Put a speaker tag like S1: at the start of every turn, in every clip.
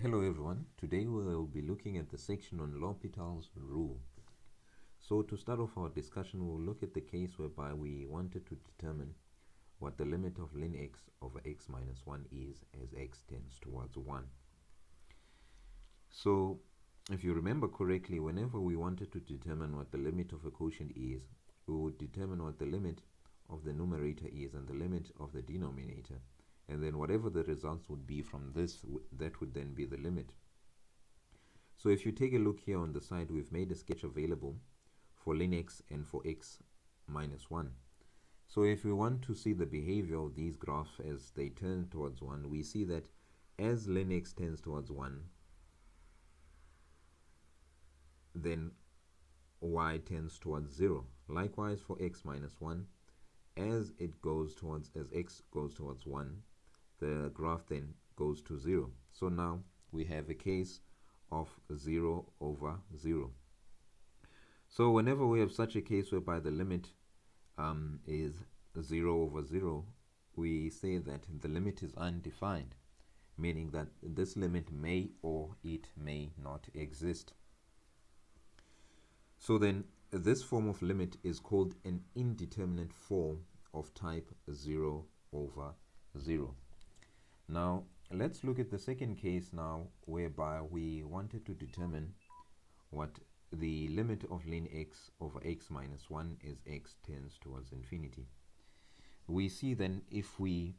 S1: Hello everyone, today we will be looking at the section on L'Hopital's rule. So to start off our discussion, we'll look at the case whereby we wanted to determine what the limit of ln x over x minus 1 is as x tends towards 1. So if you remember correctly, whenever we wanted to determine what the limit of a quotient is, we would determine what the limit of the numerator is and the limit of the denominator, and then whatever the results would be from this, that would then be the limit. So if you take a look here on the side, we've made a sketch available for ln x and for x minus 1. So if we want to see the behavior of these graphs as they turn towards 1, we see that as ln x tends towards 1, then y tends towards 0. Likewise for x minus 1, as x goes towards 1, the graph then goes to 0. So now we have a case of 0 over 0. So whenever we have such a case whereby the limit is 0 over 0, we say that the limit is undefined, meaning that this limit may or it may not exist. So then this form of limit is called an indeterminate form of type 0 over 0. Now let's look at the second case now, whereby we wanted to determine what the limit of ln x over x minus 1 as x tends towards infinity. We see then, if we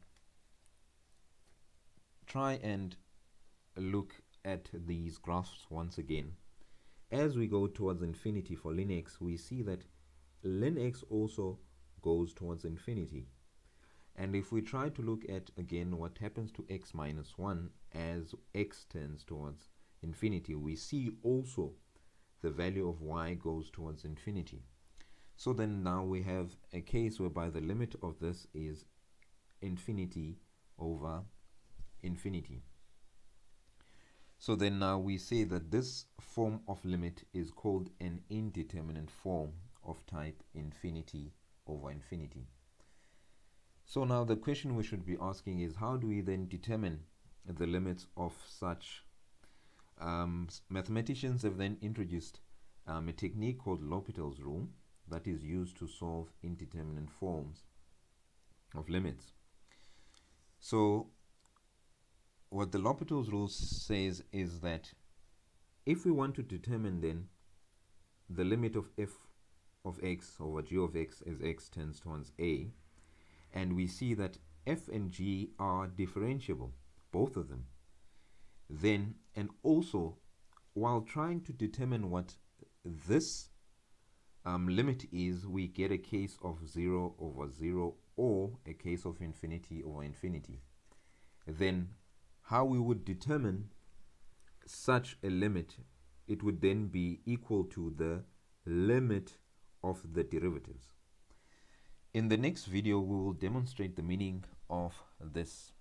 S1: try and look at these graphs once again, as we go towards infinity for ln x, we see that ln x also goes towards infinity. And if we try to look at again what happens to x minus 1 as x tends towards infinity, we see also the value of y goes towards infinity. So then now we have a case whereby the limit of this is infinity over infinity. So then now we say that this form of limit is called an indeterminate form of type infinity over infinity. So now the question we should be asking is, how do we then determine the limits of such? Mathematicians have then introduced a technique called L'Hopital's rule that is used to solve indeterminate forms of limits. So what the L'Hopital's rule says is that if we want to determine then the limit of f of x over g of x as x tends towards a, and we see that f and g are differentiable, both of them, then, and also while trying to determine what this limit is, we get a case of 0 over 0 or a case of infinity over infinity, then how we would determine such a limit, it would then be equal to the limit of the derivatives. In the next video, we will demonstrate the meaning of this.